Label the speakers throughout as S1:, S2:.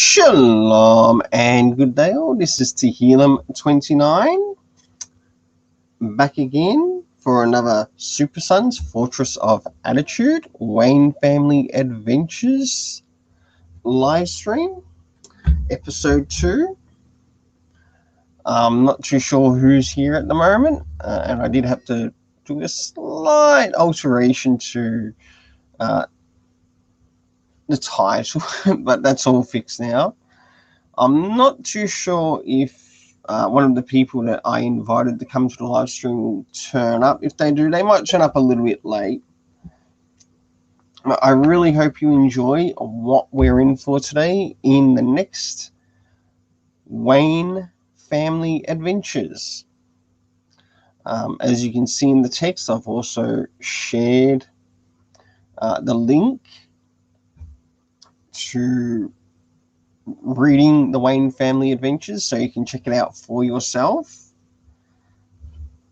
S1: Shalom and good day all. This is Tehillim29 back again for another Super Sons Fortress of Attitude Wayne Family Adventures live stream, episode 2. I'm not too sure who's here at the moment, and I did have to do a slight alteration to the title, but that's all fixed now. I'm not too sure if one of the people that I invited to come to the live stream will turn up. If they do, they might turn up a little bit late. I really hope you enjoy what we're in for today in the next Wayne Family Adventures. As you can see in the text, I've also shared the link to reading the Wayne Family Adventures, so you can check it out for yourself.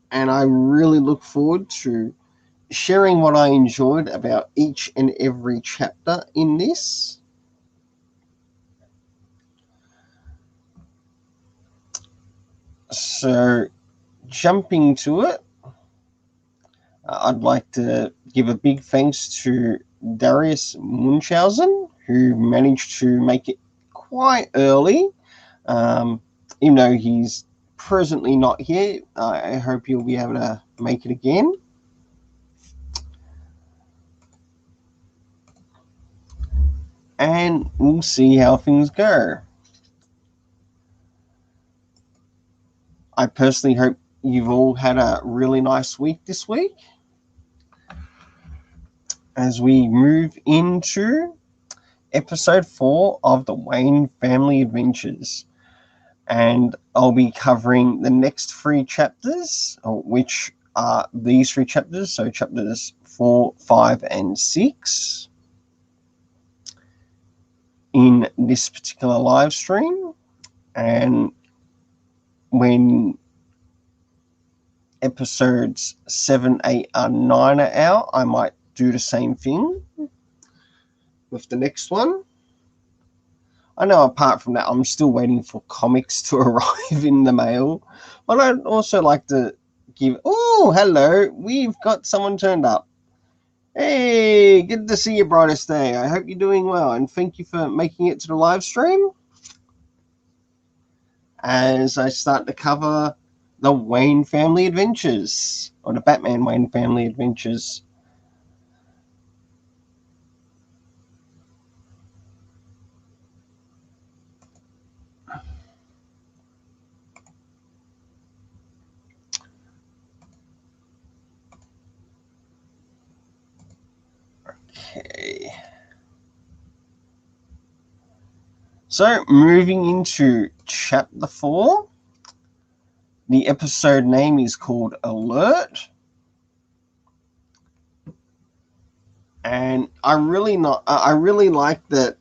S1: And I really look forward to sharing what I enjoyed about each and every chapter in this. So, jumping to it, I'd like to give a big thanks to Darius Munchausen, who managed to make it quite early, even though he's presently not here. I hope you'll be able to make it again. And we'll see how things go. I personally hope you've all had a really nice week this week as we move into episode 4 of the Wayne Family Adventures. And I'll be covering the next 3 chapters, which are these 3 chapters, so chapters 4, 5, and 6 in this particular live stream. And when episodes 7, 8, and 9 are out, I might do the same thing with the next one. I know apart from that, I'm still waiting for comics to arrive in the mail. But I'd also like to give... Oh, hello. We've got someone turned up. Hey, good to see you, brightest day. I hope you're doing well. And thank you for making it to the live stream as I start to cover the Wayne Family Adventures, or the Batman Wayne Family Adventures. Okay. So, moving into chapter 4, the episode name is called Alert. And I really like that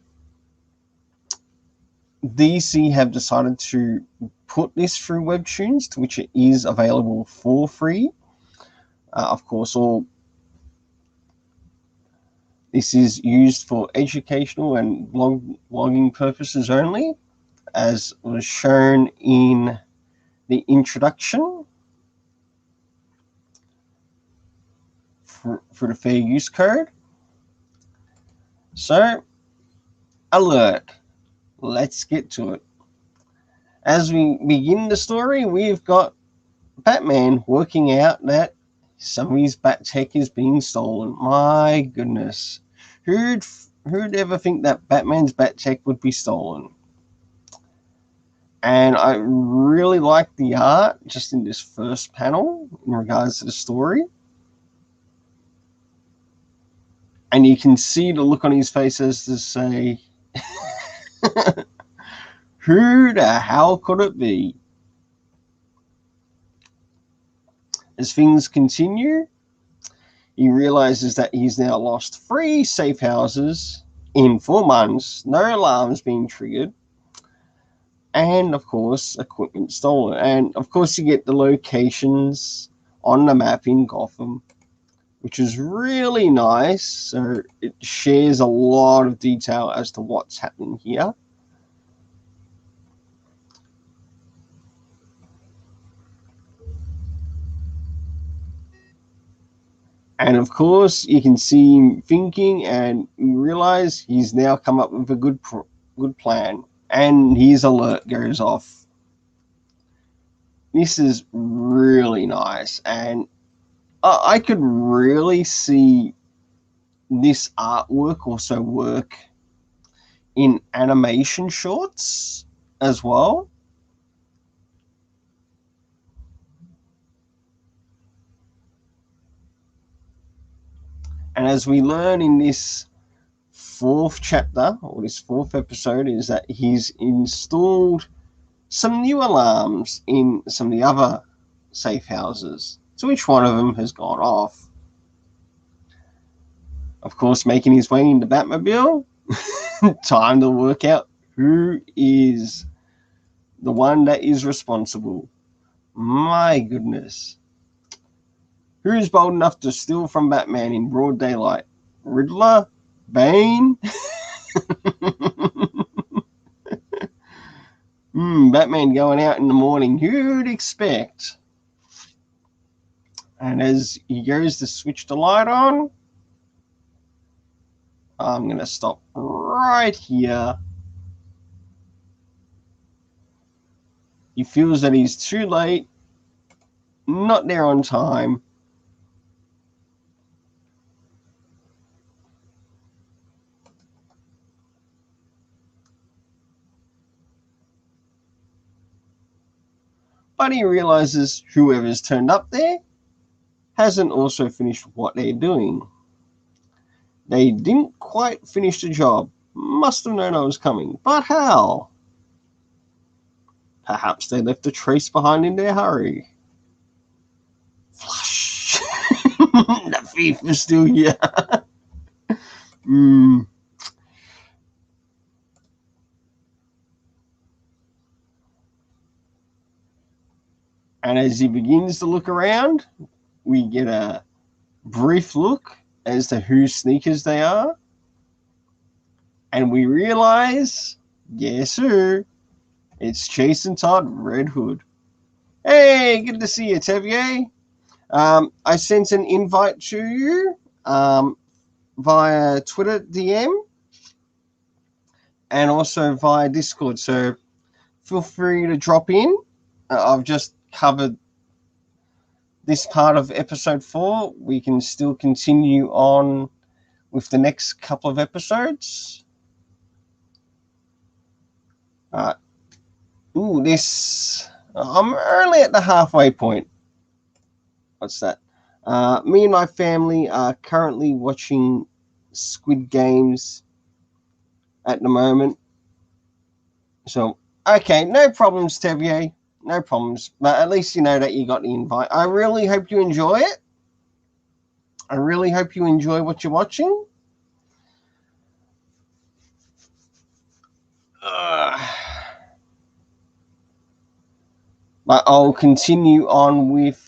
S1: DC have decided to put this through Webtoons, to which it is available for free. Of course, this is used for educational and blogging purposes only, as was shown in the introduction for the fair use code. So, alert. Let's get to it. As we begin the story, we've got Batman working out that some of his bat tech is being stolen. My goodness. Who'd ever think that Batman's bat tech would be stolen? And I really like the art just in this first panel in regards to the story. And you can see the look on his face as to say, who the hell could it be? As things continue, he realizes that he's now lost 3 safe houses in 4 months, no alarms being triggered, and of course, equipment stolen. And of course, you get the locations on the map in Gotham, which is really nice. So it shares a lot of detail as to what's happening here. And of course, you can see him thinking, and you realize he's now come up with a good plan. And his alert goes off. This is really nice, and I could really see this artwork also work in animation shorts as well. And as we learn in this fourth chapter, or this fourth episode, is that he's installed some new alarms in some of the other safe houses. So each one of them has gone off. Of course, making his way into Batmobile, time to work out who is the one that is responsible. My goodness. Who is bold enough to steal from Batman in broad daylight? Riddler? Bane? Batman going out in the morning. Who'd expect? And as he goes to switch the light on, I'm going to stop right here. He feels that he's too late, not there on time. But he realizes whoever's turned up there hasn't also finished what they're doing. They didn't quite finish the job. Must have known I was coming. But how? Perhaps they left a trace behind in their hurry. Flush. The thief is still here. And as he begins to look around, we get a brief look as to whose sneakers they are. And we realize, yes, sir, it's Jason Todd, Red Hood. Hey, good to see you, Tevier. I sent an invite to you via Twitter DM and also via Discord, so feel free to drop in. I've just covered this part of episode 4. We can still continue on with the next couple of episodes. I'm early at the halfway point. What's that? Me and my family are currently watching Squid Games at the moment. So, okay, no problems, Tevier. No problems. But at least you know that you got the invite. I really hope you enjoy it. I really hope you enjoy what you're watching. But I'll continue on with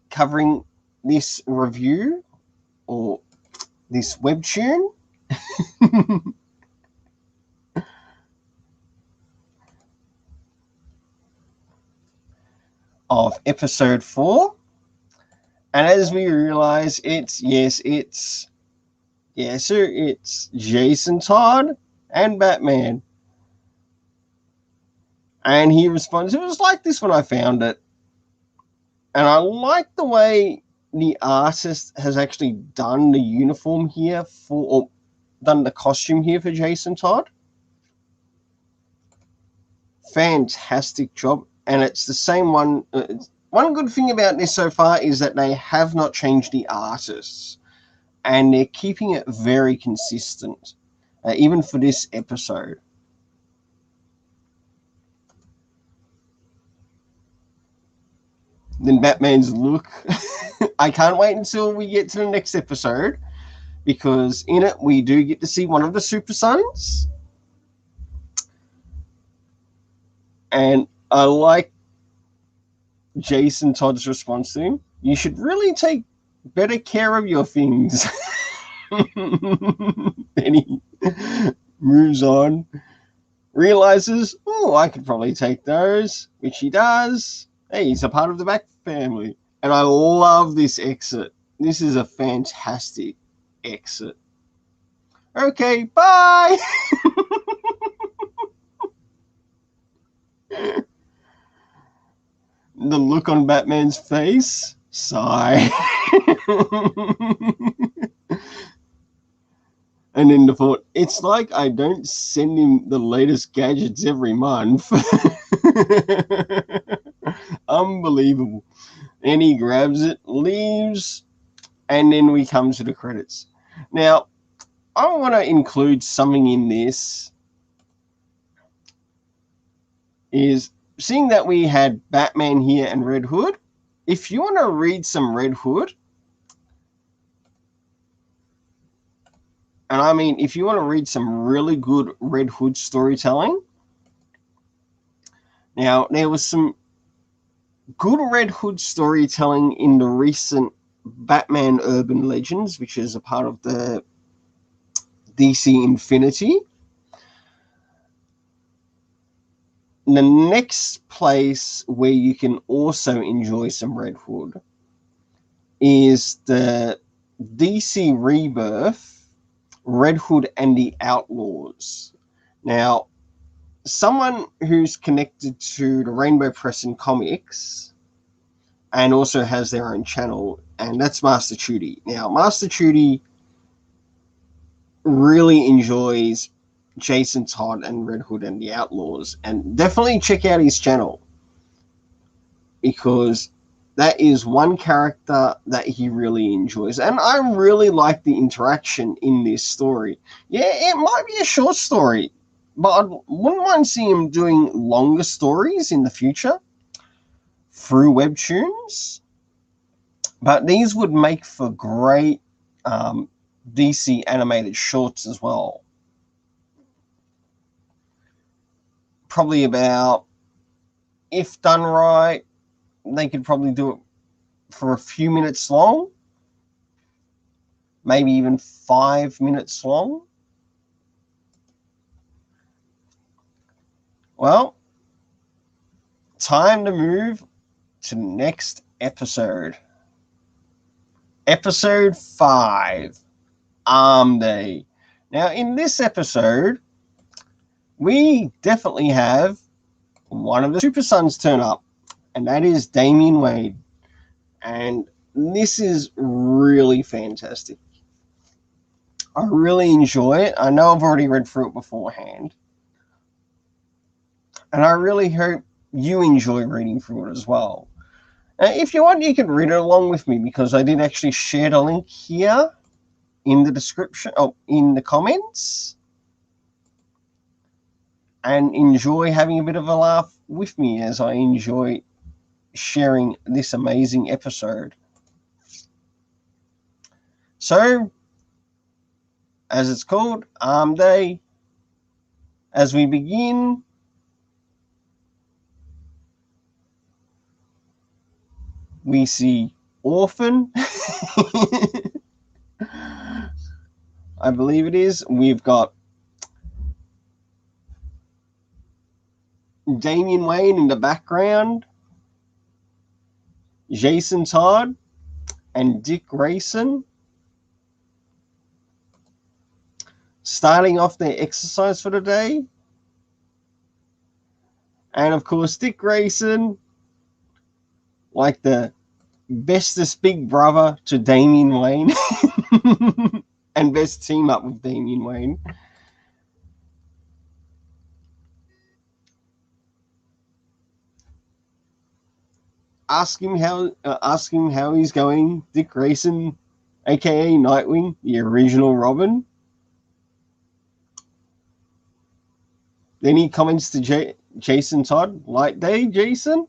S1: covering this review or this webtoon. Of episode 4. And as we realize, it's Jason Todd and Batman. And he responds, it was like this when I found it. And I like the way the artist has actually done the uniform here or done the costume here for Jason Todd. Fantastic job. And it's the same one. One good thing about this so far is that they have not changed the artists. And they're keeping it very consistent, even for this episode. Then Batman's look. I can't wait until we get to the next episode, because in it we do get to see one of the Super Sons. And I like Jason Todd's response to him. You should really take better care of your things. Then he moves on, realizes, oh, I could probably take those, which he does. Hey, he's a part of the Bat family. And I love this exit. This is a fantastic exit. Okay, bye. The look on Batman's face. Sigh. And then the thought, it's like I don't send him the latest gadgets every month. Unbelievable. And he grabs it, leaves, and then we come to the credits. Now, I want to include something in this. Is seeing that we had Batman here and Red Hood. If you want to read some Red Hood, and I mean, if you want to read some really good Red Hood storytelling, now there was some good Red Hood storytelling in the recent Batman Urban Legends, which is a part of the DC Infinity. The next place where you can also enjoy some Red Hood is the DC Rebirth, Red Hood and the Outlaws. Now, someone who's connected to the Rainbow Press and Comics and also has their own channel, and that's Master Chudy. Now, Master Chudy really enjoys Jason Todd and Red Hood and the Outlaws, and definitely check out his channel because that is one character that he really enjoys, and I really like the interaction in this story. Yeah, it might be a short story, but I wouldn't mind seeing him doing longer stories in the future through webtoons, but these would make for great DC animated shorts as well. Probably about, if done right, they could probably do it for a few minutes long, maybe even 5 minutes long. Well, time to move to the next episode. Episode 5, Arm Day. Now, in this episode, we definitely have one of the Super Sons turn up, and that is Damian Wayne. And this is really fantastic. I really enjoy it. I know I've already read through it beforehand. And I really hope you enjoy reading through it as well. If you want, you can read it along with me because I did actually share the link here in the description, in the comments. And enjoy having a bit of a laugh with me as I enjoy sharing this amazing episode. So, as it's called, Arm Day, as we begin, we see Orphan. I believe it is. We've got Damian Wayne in the background, Jason Todd, and Dick Grayson starting off their exercise for the day. And of course, Dick Grayson, like the bestest big brother to Damian Wayne and best team up with Damian Wayne. Ask him how he's going. Dick Grayson, aka Nightwing, the original Robin. Then he comments to Jason Todd, "Light day, Jason,"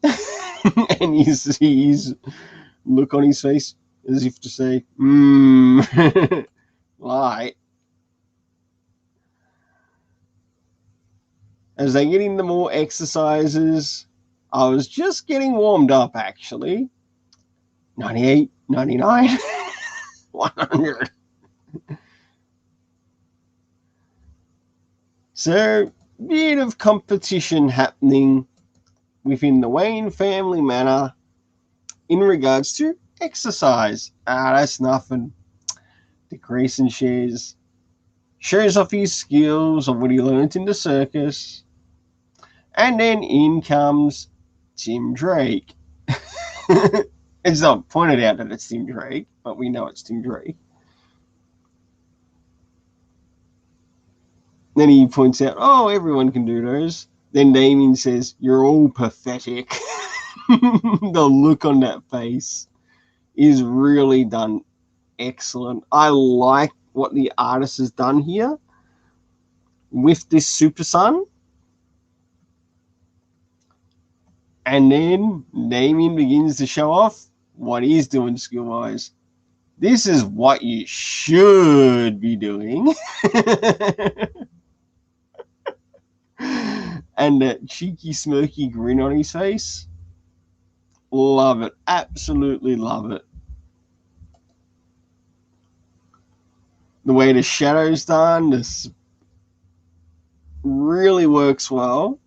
S1: and you see his look on his face as if to say, light. As they get into more exercises, I was just getting warmed up, actually. 98, 99, 100. So, bit of competition happening within the Wayne family manor in regards to exercise. That's nothing. Dick Grayson shows off his skills of what he learnt in the circus. And then in comes Tim Drake. It's not pointed out that it's Tim Drake, but we know it's Tim Drake. Then he points out, oh, everyone can do those. Then Damien says, you're all pathetic. The look on that face is really done excellent. I like what the artist has done here with this Super Sun. And then Damien begins to show off what he's doing skill-wise. This is what you should be doing. And that cheeky, smirky grin on his face. Love it. Absolutely love it. The way the shadow's done, this really works well.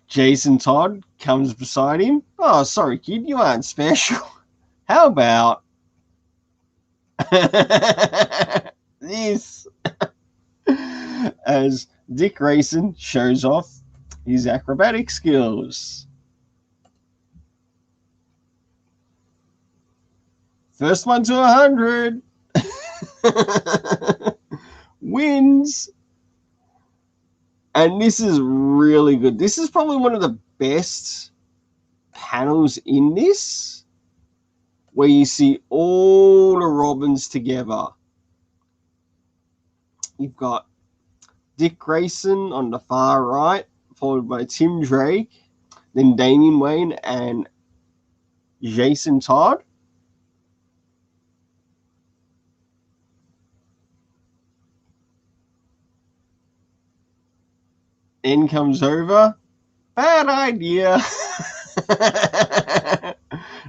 S1: Jason Todd comes beside him. Oh, sorry, kid, you aren't special. How about this? As Dick Grayson shows off his acrobatic skills. First one to 100 wins. And this is really good. This is probably one of the best panels in this, where you see all the Robins together. You've got Dick Grayson on the far right, followed by Tim Drake, then Damian Wayne and Jason Todd. Then comes over. Bad idea.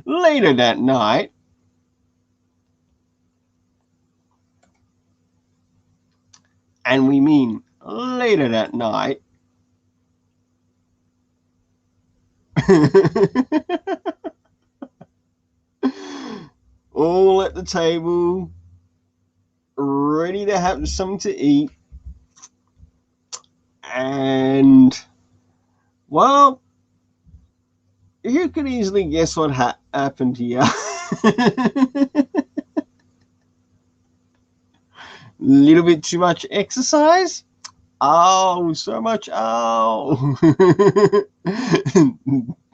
S1: Later that night, and we mean later that night, all at the table, ready to have something to eat. And, well, you could easily guess what happened here. Little bit too much exercise? Oh, so much. Oh.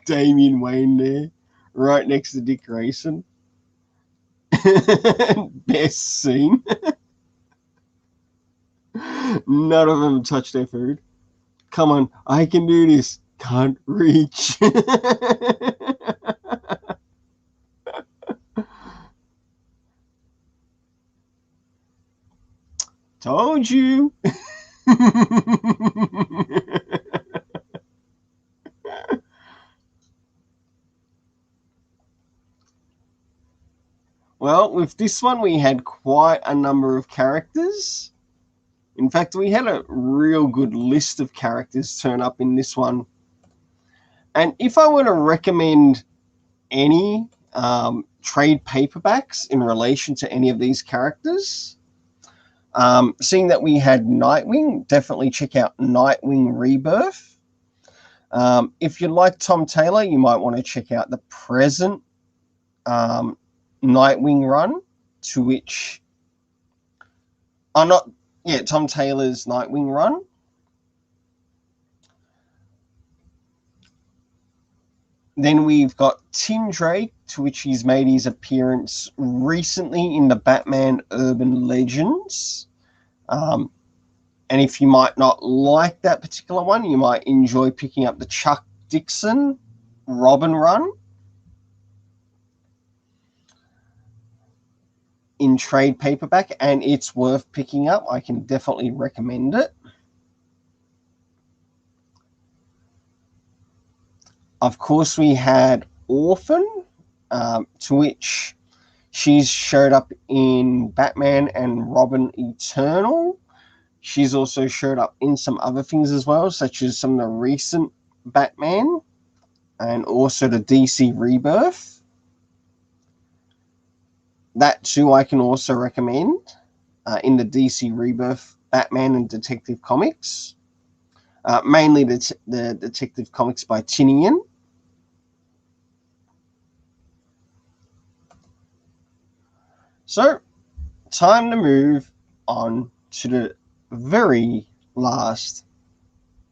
S1: Damian Wayne there, right next to Dick Grayson. Best scene. None of them touch their food. Come on, I can do this. Can't reach. Told you. Well, with this one, we had quite a number of characters. In fact, we had a real good list of characters turn up in this one. And if I were to recommend any trade paperbacks in relation to any of these characters, seeing that we had Nightwing, definitely check out Nightwing Rebirth. If you like Tom Taylor, you might want to check out the present Nightwing run, to which... Tom Taylor's Nightwing run. Then we've got Tim Drake, to which he's made his appearance recently in the Batman Urban Legends. And if you might not like that particular one, you might enjoy picking up the Chuck Dixon Robin run in trade paperback, and it's worth picking up. I can definitely recommend it. Of course, we had Orphan, to which she's showed up in Batman and Robin Eternal. She's also showed up in some other things as well, such as some of the recent Batman. and also the DC Rebirth. That too I can also recommend. In the DC Rebirth Batman and Detective Comics. Mainly the Detective Comics by Tinian. So, time to move on to the very last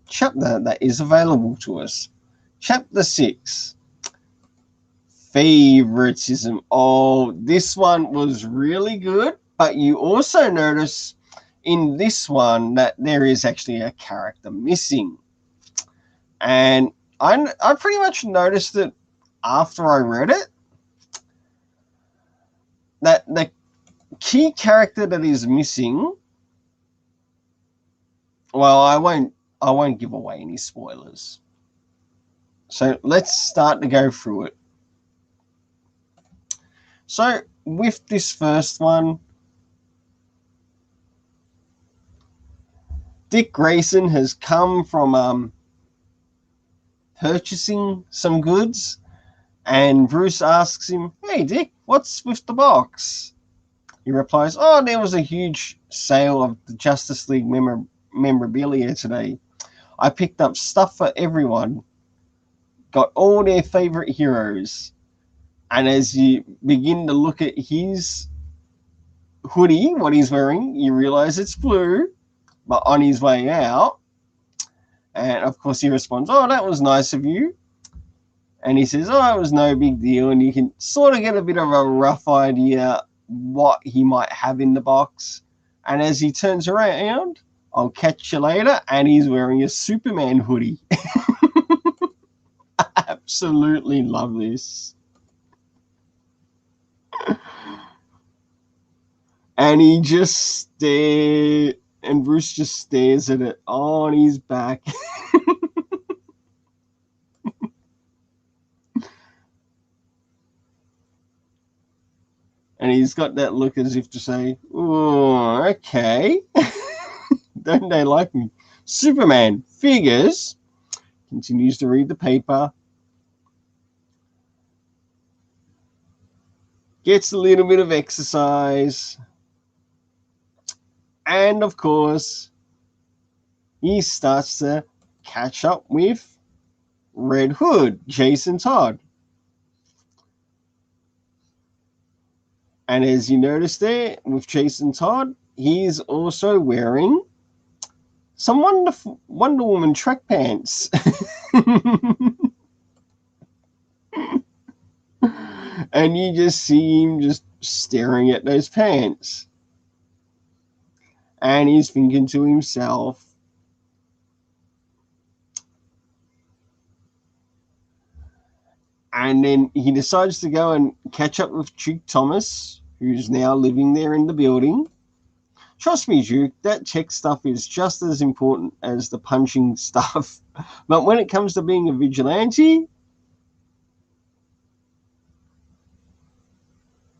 S1: chapter that is available to us. Chapter 6. Favoritism. Oh, this one was really good, but you also notice in this one that there is actually a character missing. And I pretty much noticed it after I read it, that the key character that is missing, well, I won't give away any spoilers. So let's start to go through it. So with this first one, Dick Grayson has come from purchasing some goods, and Bruce asks him, "Hey Dick, what's with the box?" He replies, "Oh, there was a huge sale of the Justice League memorabilia today. I picked up stuff for everyone. Got all their favorite heroes." And as you begin to look at his hoodie, what he's wearing, you realize it's blue, but on his way out. And of course he responds, "Oh, that was nice of you." And he says, "Oh, it was no big deal." And you can sort of get a bit of a rough idea what he might have in the box. And as he turns around, "I'll catch you later," and he's wearing a Superman hoodie. I absolutely love this. And he just stares, and Bruce just stares at it on his back. And he's got that look as if to say, "Oh, okay." Don't they like me? Superman figures. Continues to read the paper. Gets a little bit of exercise. And of course, he starts to catch up with Red Hood, Jason Todd. And as you notice there with Jason Todd, he's also wearing some Wonder Woman track pants. And you just see him just staring at those pants. And he's thinking to himself, and then he decides to go and catch up with Duke Thomas, who's now living there in the building. "Trust me, Duke, that tech stuff is just as important as the punching stuff. But when it comes to being a vigilante,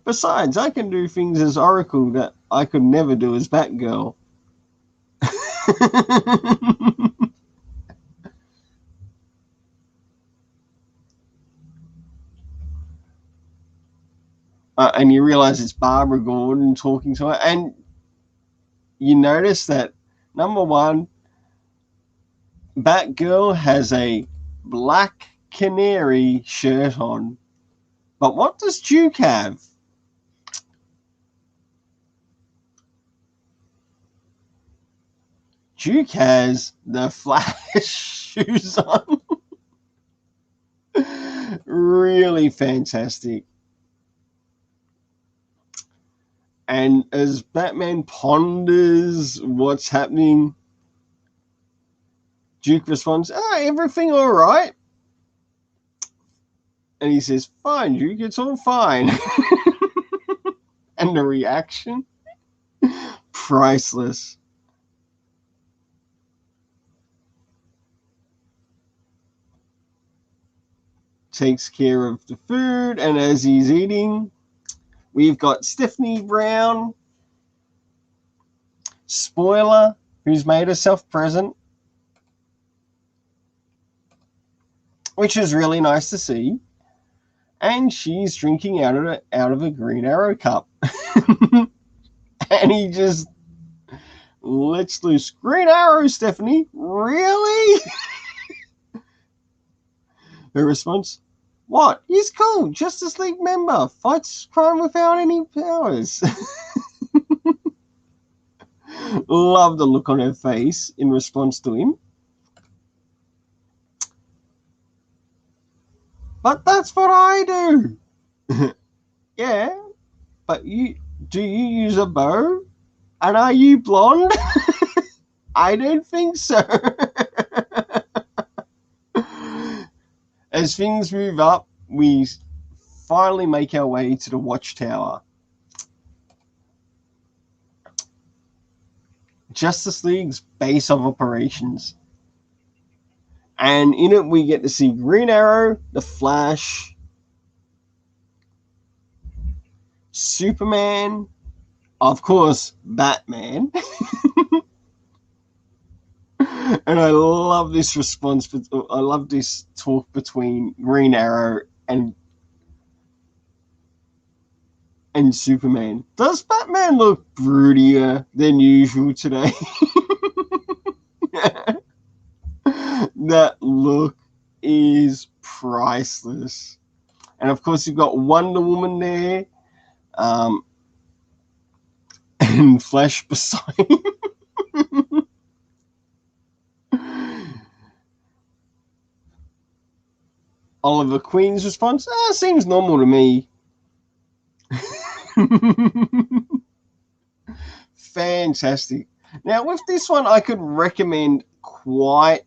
S1: besides, I can do things as Oracle that I could never do as Batgirl." And you realize it's Barbara Gordon talking to her. And you notice that, number one, Batgirl has a black canary shirt on. But what does Duke have? Duke has the Flash shoes on. Really fantastic. And as Batman ponders what's happening, Duke responds, "Everything all right?" And he says, "Fine, Duke, it's all fine." And the reaction, priceless. Takes care of the food, and as he's eating, we've got Stephanie Brown, spoiler, who's made herself present. which is really nice to see. And she's drinking out of a Green Arrow cup. And he just lets loose. Green Arrow, Stephanie? Really? Her response, what? He's cool. Justice League member. Fights crime without any powers. Love the look on her face in response to him. But that's what I do. Yeah, but do you use a bow? And are you blonde? I don't think so. As things move up, we finally make our way to the Watchtower. Justice League's base of operations. And in it, we get to see Green Arrow, the Flash, Superman, of course, Batman. And I love this response. I love this talk between Green Arrow and Superman. Does Batman look broodier than usual today? That look is priceless. And of course, you've got Wonder Woman there, and Flash beside him. Oliver Queen's response, seems normal to me. Fantastic. Now, with this one, I could recommend quite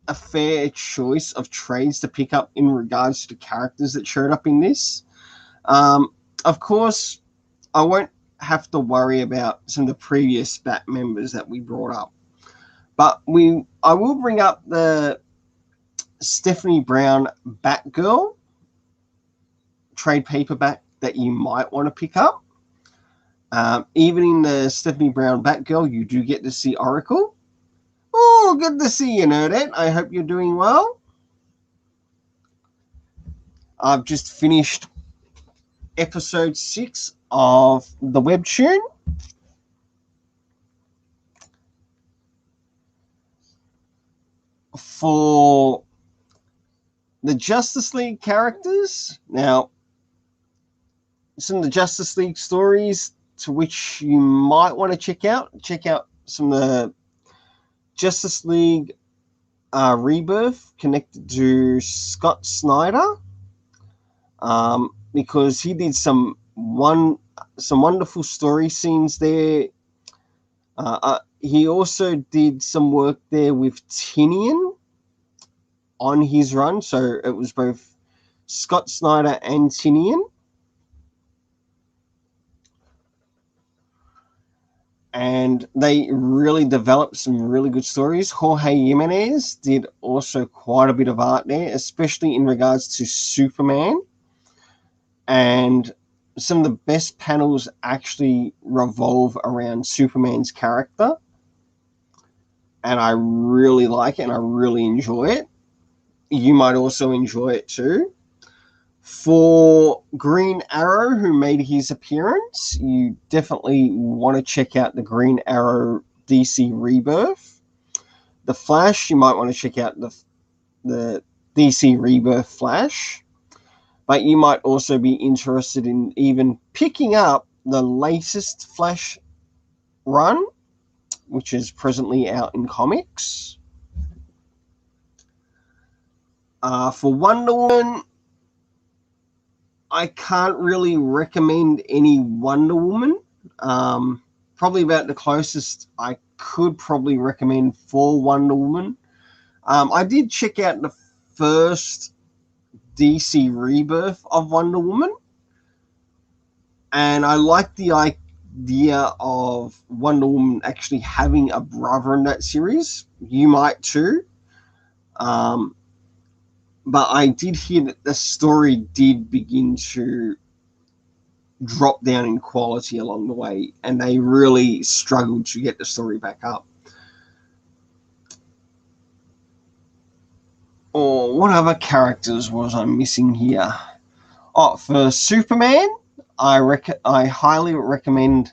S1: a fair choice of trades to pick up in regards to the characters that showed up in this. Of course, I won't have to worry about some of the previous Bat members that we brought up. But I will bring up the Stephanie Brown Batgirl trade paperback that you might want to pick up. Even in the Stephanie Brown Batgirl, you do get to see Oracle. Oh, good to see you, Nerdette. I hope you're doing well. I've just finished episode 6 of the webtoon. For the Justice League characters, now, some of the Justice League stories to which you might want to check out some of the Justice League Rebirth connected to Scott Snyder, because he did some wonderful story scenes there. He also did some work there with Tinian on his run, so it was both Scott Snyder and Tinian. And they really developed some really good stories. Jorge Jimenez did also quite a bit of art there, especially in regards to Superman. And some of the best panels actually revolve around Superman's character. And I really like it and I really enjoy it. You might also enjoy it too. For Green Arrow, who made his appearance, you definitely want to check out the Green Arrow DC Rebirth. The Flash, you might want to check out the DC Rebirth Flash. But you might also be interested in even picking up the latest Flash run, which is presently out in comics. For Wonder Woman, I can't really recommend any Wonder Woman. Probably about the closest I could probably recommend for Wonder Woman. I did check out the first DC Rebirth of Wonder Woman, and I like the idea of Wonder Woman actually having a brother in that series. You might too. But I did hear that the story did begin to drop down in quality along the way, and they really struggled to get the story back up. Or what other characters was I missing here? Oh, for Superman, I highly recommend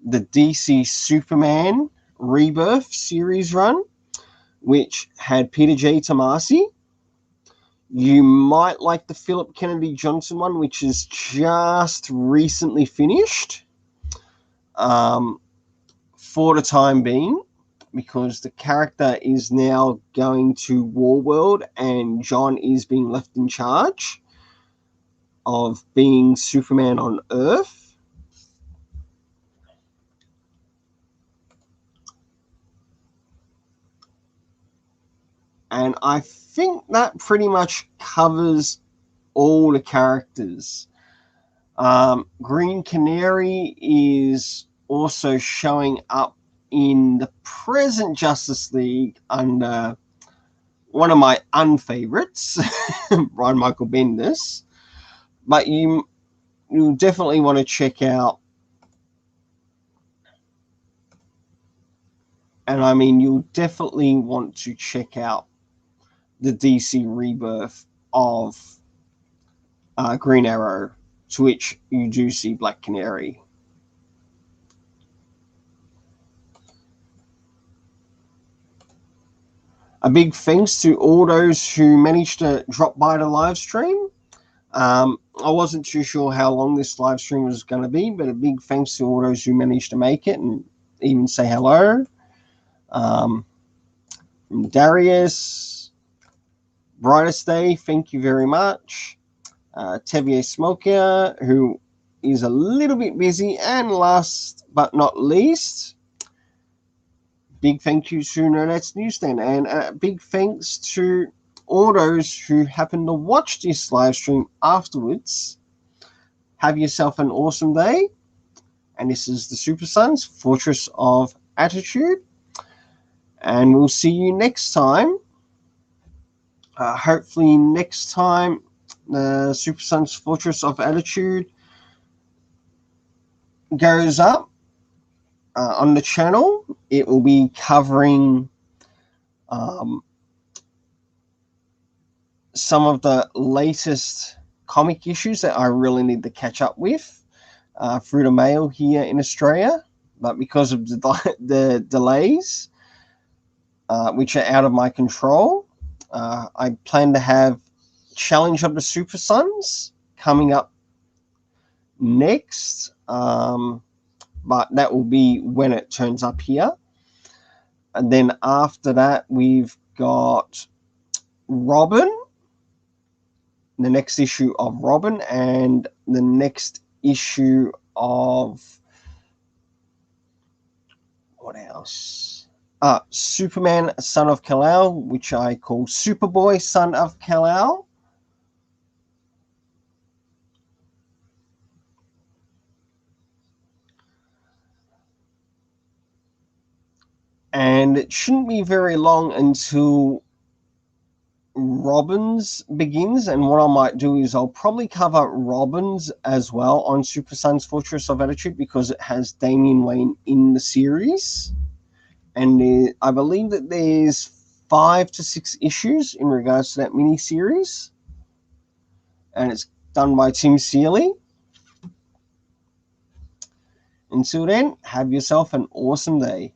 S1: the DC Superman Rebirth series run, which had Peter J. Tomasi. You might like the Philip Kennedy Johnson one, which is just recently finished for the time being, because the character is now going to Warworld and John is being left in charge of being Superman on Earth. And I think that pretty much covers all the characters. Green Canary is also showing up in the present Justice League under one of my unfavorites, Brian Michael Bendis. But you definitely want to check out, and I mean, you'll definitely want to check out the DC Rebirth of Green Arrow, to which you do see Black Canary. A big thanks to all those who managed to drop by the live stream. I wasn't too sure how long this live stream was going to be, but a big thanks to all those who managed to make it and even say hello. Darius, Brightest Day, thank you very much. Tevier Smoker, who is a little bit busy. And last but not least, big thank you to Nerdette's Newsstand, and big thanks to all those who happen to watch this live stream afterwards. Have yourself an awesome day. And this is the Super Sons, Fortress of Attitude. And we'll see you next time. Hopefully next time, the Super Sons Fortress of Attitude goes up on the channel. It will be covering some of the latest comic issues that I really need to catch up with through the mail here in Australia. But because of the delays, which are out of my control, I plan to have Challenge of the Super Sons coming up next, but that will be when it turns up here. And then after that, we've got Robin, the next issue of Robin, and the next issue of what else? Superman, Son of Kal-El, which I call Superboy, Son of Kal-El. And it shouldn't be very long until Robins begins, and what I might do is I'll probably cover Robins as well on Super Sons Fortress of Attitude, because it has Damian Wayne in the series, and I believe that there's 5 to 6 issues in regards to that mini-series, and it's done by Tim Seeley. Until then, have yourself an awesome day.